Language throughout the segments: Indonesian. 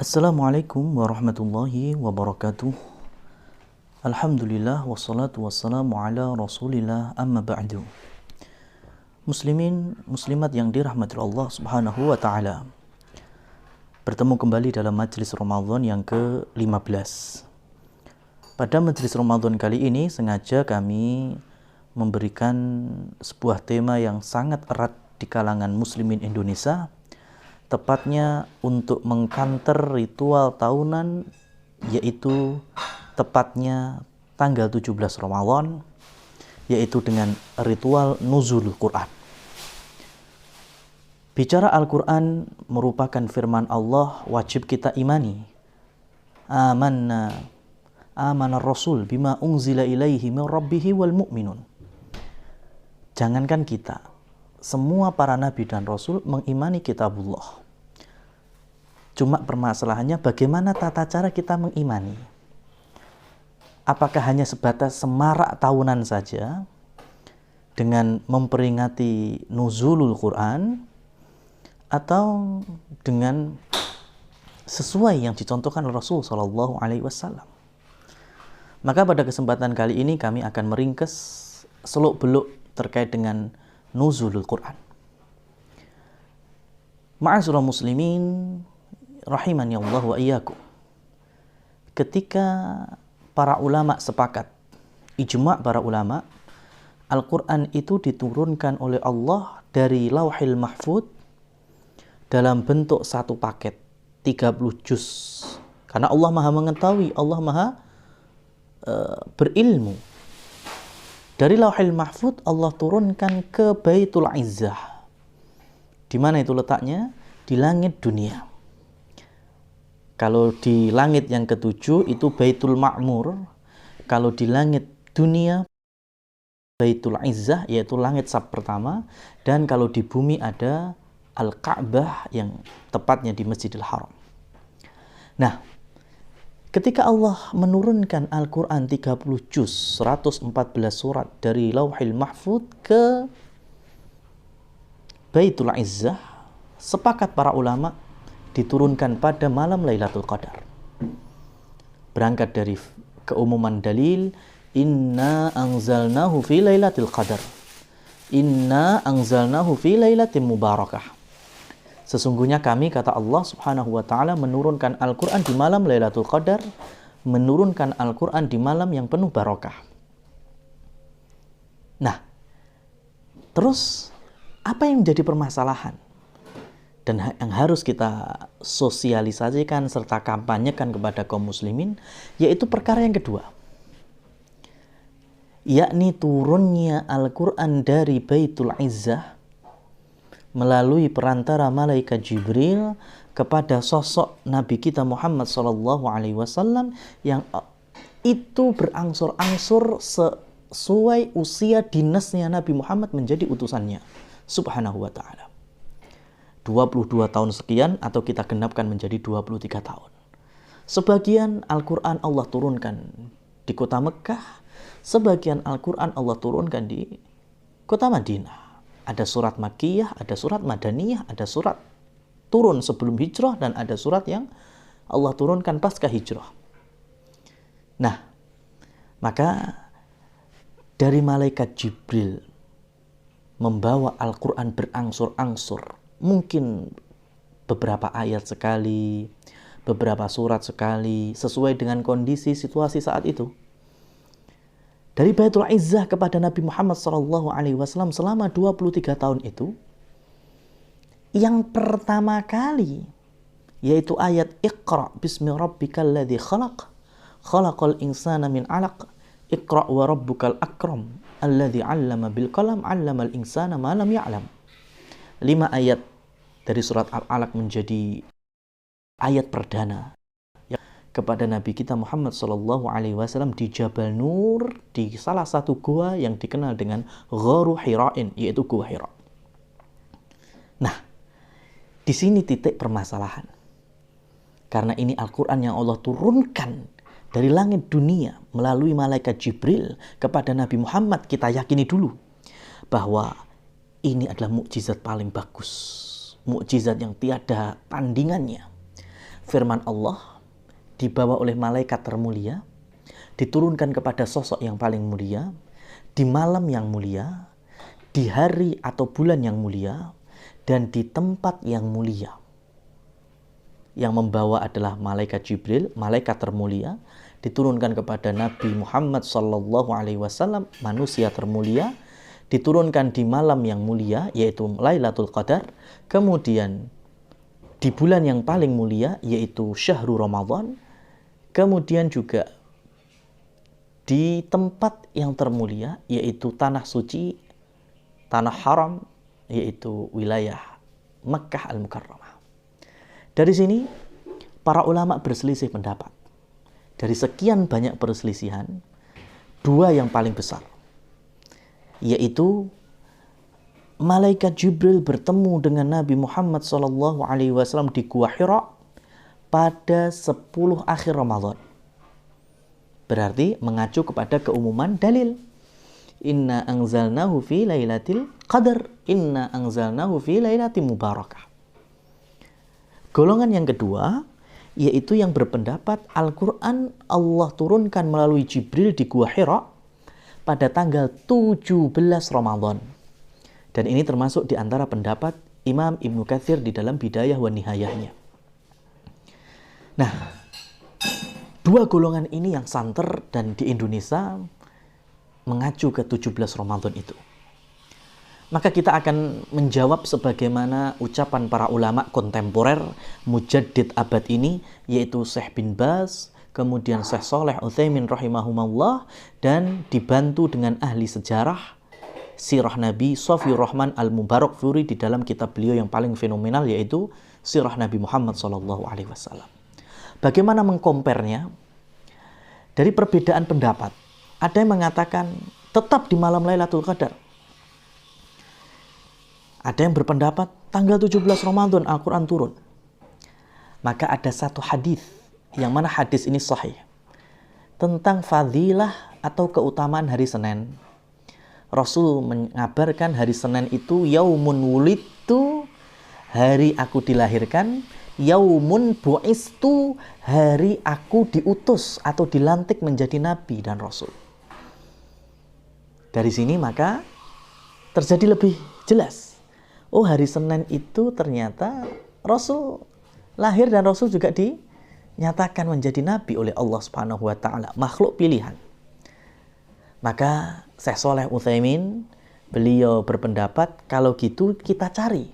Assalamualaikum warahmatullahi wabarakatuh. Alhamdulillah wassalatu wassalamu ala rasulillah amma ba'du. Muslimin, muslimat yang dirahmati Allah subhanahu wa ta'ala, bertemu kembali dalam majlis Ramadan yang ke-15. Pada majlis Ramadan kali ini sengaja kami memberikan sebuah tema yang sangat erat di kalangan muslimin Indonesia, tepatnya untuk mengkanter ritual tahunan, yaitu tepatnya tanggal 17 Ramadan, yaitu dengan ritual nuzulul Quran. Bicara Al-Quran merupakan firman Allah, wajib kita imani. Amana Rasul bima unzila ilaihi min rabbihi wal mu'minun. Jangankan kita, semua para nabi dan rasul mengimani kitabullah. Cuma permasalahannya bagaimana tata cara kita mengimani. Apakah hanya sebatas semarak tahunan saja dengan memperingati nuzulul Quran, atau dengan sesuai yang dicontohkan oleh Rasul Shallallahu Alaihi Wasallam. Maka pada kesempatan kali ini kami akan meringkas seluk-beluk terkait dengan nuzulul Quran. Ma'asyiral muslimin rahimani Allah wa iyyakum. Ketika para ulama sepakat, ijma' para ulama, Al-Quran itu diturunkan oleh Allah dari Lauhil Mahfuz dalam bentuk satu paket 30 juz. Karena Allah Maha mengetahui, Allah Maha berilmu. Dari Lauhil Mahfuz Allah turunkan ke Baitul Izzah. Di mana itu letaknya? Di langit dunia. Kalau di langit yang ketujuh itu Baitul Ma'mur. Kalau di langit dunia Baitul Izzah, yaitu langit sab pertama. Dan kalau di bumi ada Al-Ka'bah yang tepatnya di Masjidil Haram. Nah, ketika Allah menurunkan Al-Quran 30 juz, 114 surat dari Lauhil Mahfuz ke Baitul Izzah, sepakat para ulama diturunkan pada malam Lailatul Qadar. Berangkat dari keumuman dalil, inna anzalnahu fi lailatul qadar. Inna anzalnahu fi lailatin mubarakah. Sesungguhnya kami, kata Allah subhanahu wa ta'ala, menurunkan Al-Quran di malam Lailatul Qadar, menurunkan Al-Quran di malam yang penuh barakah. Nah, terus apa yang menjadi permasalahan dan yang harus kita sosialisasikan serta kampanyekan kepada kaum muslimin, yaitu perkara yang kedua, yakni turunnya Al-Quran dari Baitul Izzah melalui perantara malaikat Jibril kepada sosok Nabi kita Muhammad SAW, yang itu berangsur-angsur sesuai usia dinasnya Nabi Muhammad menjadi utusannya subhanahu wa ta'ala. 22 tahun sekian, atau kita genapkan menjadi 23 tahun. Sebagian Al-Quran Allah turunkan di kota Mekah, sebagian Al-Quran Allah turunkan di kota Madinah. Ada surat Makkiyah, ada surat Madaniyah, ada surat turun sebelum hijrah, dan ada surat yang Allah turunkan pasca hijrah. Nah, maka dari malaikat Jibril membawa Al-Quran berangsur-angsur, mungkin beberapa ayat sekali, beberapa surat sekali, sesuai dengan kondisi situasi saat itu. Dari Baitul Izzah kepada Nabi Muhammad SAW selama 23 tahun itu, yang pertama kali yaitu ayat Iqra bismi rabbikal ladzi khalaq, khalaqal insana min 'alaq, Iqra wa rabbukal akram, alladzi 'allama bil qalam, 'allamal insana ma lam ya'lam. 5 ayat dari surat Al-Alaq menjadi ayat perdana kepada Nabi kita Muhammad SAW di Jabal Nur, di salah satu gua yang dikenal dengan Gharu Hira'in, yaitu Gua Hira. Nah, di sini titik permasalahan. Karena ini Al-Quran yang Allah turunkan dari langit dunia melalui malaikat Jibril kepada Nabi Muhammad, kita yakini dulu bahwa ini adalah mukjizat paling bagus, mukjizat yang tiada tandingannya. firman Allah dibawa oleh malaikat termulia, diturunkan kepada sosok yang paling mulia, di malam yang mulia, di hari atau bulan yang mulia, dan di tempat yang mulia. Yang membawa adalah malaikat Jibril, malaikat termulia, diturunkan kepada Nabi Muhammad SAW, manusia termulia, diturunkan di malam yang mulia, yaitu Lailatul Qadar, kemudian di bulan yang paling mulia, yaitu Syahrul Ramadan, kemudian juga di tempat yang termulia, yaitu tanah suci, tanah haram, yaitu wilayah Makkah Al-Mukarramah. Dari sini, para ulama berselisih pendapat. Dari sekian banyak perselisihan, dua yang paling besar, yaitu malaikat Jibril bertemu dengan Nabi Muhammad SAW di Gua Hira pada 10 akhir Ramadan. Berarti mengacu kepada keumuman dalil. Inna anzalnahu fi lailatul qadar. Inna anzalnahu fi lailatin mubarakah. Golongan yang kedua, yaitu yang berpendapat Al-Quran Allah turunkan melalui Jibril di Gua Hira pada tanggal 17 Ramadan. Dan ini termasuk di antara pendapat Imam Ibnu Katsir di dalam Bidayah wa Nihayahnya. Nah, dua golongan ini yang santer dan di Indonesia mengacu ke 17 Ramadan itu. Maka kita akan menjawab sebagaimana ucapan para ulama kontemporer mujaddid abad ini, yaitu Syekh bin Baz, kemudian Syekh Shalih Utsaimin rahimahumullah, dan dibantu dengan ahli sejarah Sirah Nabi Safiyur Rahman Al-Mubarakfuri di dalam kitab beliau yang paling fenomenal, yaitu Sirah Nabi Muhammad SAW. Bagaimana mengkompernya? Dari perbedaan pendapat, ada yang mengatakan tetap di malam Lailatul Qadar. Ada yang berpendapat tanggal 17 Ramadan Al-Quran turun. Maka ada satu hadis, yang mana hadis ini sahih, tentang fadilah atau keutamaan hari Senin. Rasul mengabarkan hari Senin itu yaumun wulidtu, hari aku dilahirkan, yaumun bu'istu, hari aku diutus atau dilantik menjadi nabi dan rasul. Dari sini maka terjadi lebih jelas. Oh, hari Senin itu ternyata Rasul lahir dan Rasul juga dinyatakan menjadi nabi oleh Allah Subhanahu wa taala, makhluk pilihan. Maka Syekh Shalih Utsaimin beliau berpendapat kalau gitu kita cari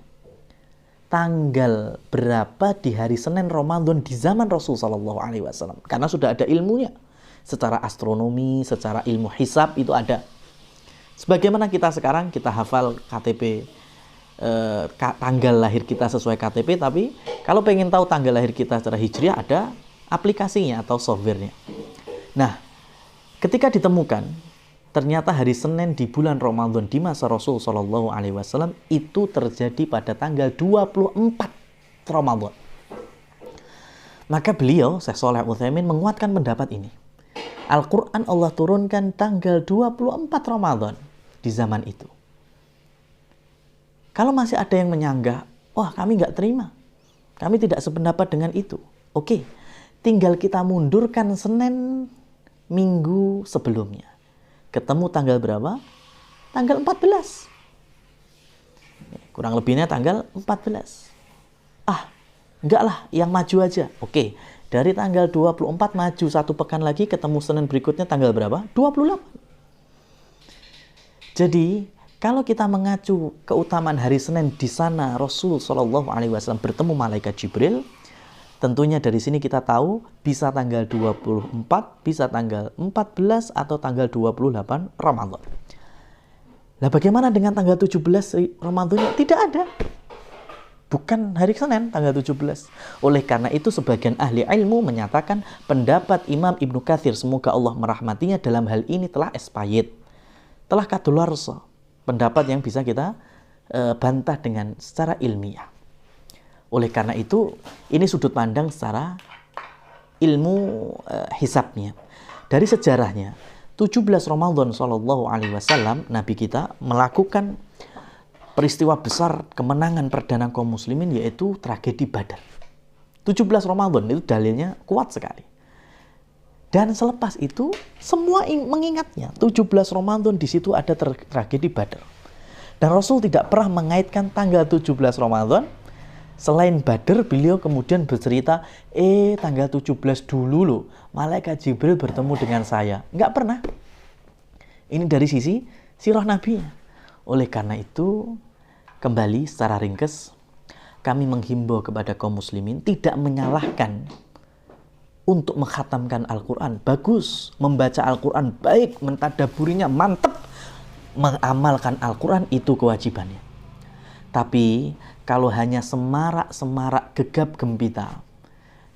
tanggal berapa di hari Senin Ramadan di zaman Rasul sallallahu alaihi wasallam, karena sudah ada ilmunya. Secara astronomi, secara ilmu hisab itu ada. Sebagaimana kita sekarang kita hafal KTP, tanggal lahir kita sesuai KTP, tapi kalau pengen tahu tanggal lahir kita secara hijriah ada aplikasinya atau softwarenya. Nah, ketika ditemukan ternyata hari Senin di bulan Ramadan di masa Rasul Shallallahu Alaihi Wasallam itu terjadi pada tanggal 24 Ramadan. Maka beliau, Syekh Shalih Utsaimin, menguatkan pendapat ini. Al-Quran Allah turunkan tanggal 24 Ramadan di zaman itu. Kalau masih ada yang menyanggah, wah kami nggak terima, kami tidak sependapat dengan itu. Oke, tinggal kita mundurkan Senin minggu sebelumnya. Ketemu tanggal berapa? Tanggal 14. Kurang lebihnya tanggal 14. Enggak lah, yang maju aja. Oke, dari tanggal 24 maju satu pekan lagi, ketemu Senin berikutnya tanggal berapa? 28. Jadi, kalau kita mengacu keutamaan hari Senin di sana Rasul Shallallahu Alaihi Wasallam bertemu malaikat Jibril, tentunya dari sini kita tahu bisa tanggal 24, bisa tanggal 14 atau tanggal 28 Ramadan. Nah, bagaimana dengan tanggal 17 Ramadan? Tidak ada. Bukan hari Senin tanggal 17. Oleh karena itu sebagian ahli ilmu menyatakan pendapat Imam Ibnu Katsir, semoga Allah merahmatinya, dalam hal ini telah expired, telah kadaluarsa. Pendapat yang bisa kita bantah dengan secara ilmiah. Oleh karena itu, ini sudut pandang secara ilmu hisabnya. Dari sejarahnya, 17 Ramadan Shallallahu Alaihi Wasallam, Nabi kita melakukan peristiwa besar kemenangan perdana kaum muslimin, yaitu tragedi Badar. 17 Ramadan itu dalilnya kuat sekali. Dan selepas itu semua mengingatnya 17 Ramadan, di situ ada tragedi Badar. Dan Rasul tidak pernah mengaitkan tanggal 17 Ramadan. Selain Badar, beliau kemudian bercerita, tanggal 17 dulu loh, malaikat Jibril bertemu dengan saya. Nggak pernah. Ini dari sisi sirah Nabi. Oleh karena itu, kembali secara ringkes, kami menghimbau kepada kaum muslimin tidak menyalahkan untuk mengkhatamkan Al-Quran. Bagus, membaca Al-Quran baik, mentadaburinya mantap, mengamalkan Al-Quran itu kewajibannya. Tapi kalau hanya semarak-semarak gegap gempita,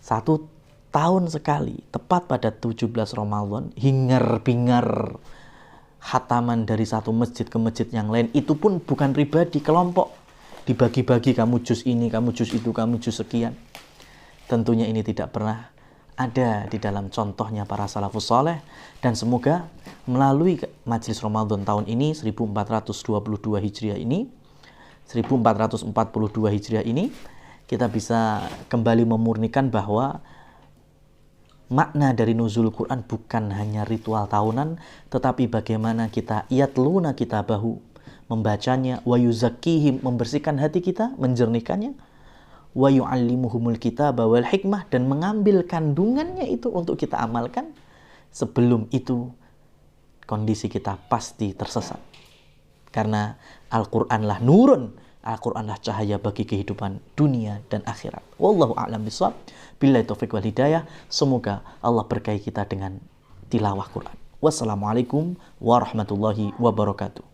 1 tahun sekali, tepat pada 17 Ramadan, hingar-bingar khataman dari satu masjid ke masjid yang lain, itu pun bukan pribadi, kelompok. Dibagi-bagi, kamu juz ini, kamu juz itu, kamu juz sekian. Tentunya ini tidak pernah ada di dalam contohnya para salafus saleh, dan semoga melalui Majelis Ramadan tahun ini 1422 Hijriah ini, 1442 Hijriah ini, kita bisa kembali memurnikan bahwa makna dari nuzul Quran bukan hanya ritual tahunan, tetapi bagaimana kita yatluna kitabahu, membacanya, wa yuzakkihim, membersihkan hati kita, menjernihkannya, wa yu'allimuhumul kitaba wal hikmah, dan mengambil kandungannya itu untuk kita amalkan. Sebelum itu kondisi kita pasti tersesat, karena Al-Qur'anlah nurun, Al-Qur'anlah cahaya bagi kehidupan dunia dan akhirat. Wallahu a'lam bishawab. Billahi taufiq wal hidayah. Semoga Allah berkahi kita dengan tilawah Quran. Wassalamualaikum warahmatullahi wabarakatuh.